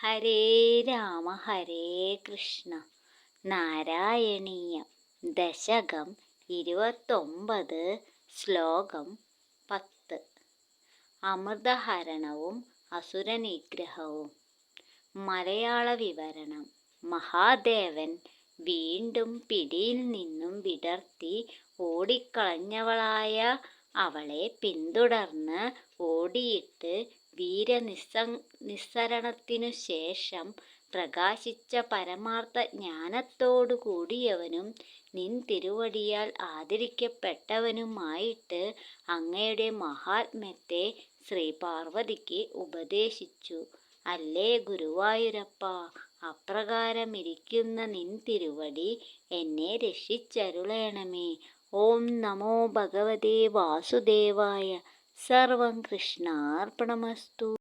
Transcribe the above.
ഹരേ രാമ ഹരേ കൃഷ്ണ. നാരായണീയം ദശകം 29 ശ്ലോകം 10. അമൃതഹരണവും അസുരനിഗ്രഹവും. മലയാള വിവരണം. മഹാദേവൻ വീണ്ടും പിടിയിൽ നിന്നും വിടർത്തി ഓടിക്കളഞ്ഞവളായ അവളെ പിന്തുടർന്ന് ഓടിയിട്ട് വീരനിസ്സരണത്തിനു ശേഷം പ്രകാശിച്ച പരമാർത്ഥ ജ്ഞാനത്തോടു കൂടിയവനും നിൻ തിരുവടിയാൽ ആദരിക്കപ്പെട്ടവനുമായിട്ട് അങ്ങയുടെ മഹാത്മ്യത്തെ ശ്രീപാർവതിക്ക് ഉപദേശിച്ചു. അല്ലേ ഗുരുവായൂരപ്പ, അപ്രകാരമിരിക്കുന്ന നിൻ തിരുവടി എന്നെ രക്ഷിച്ചരുളേണമേ. ഓം നമോ ഭഗവതേ വാസുദേവായ. സർവം കൃഷ്ണാർപ്പണമസ്തു.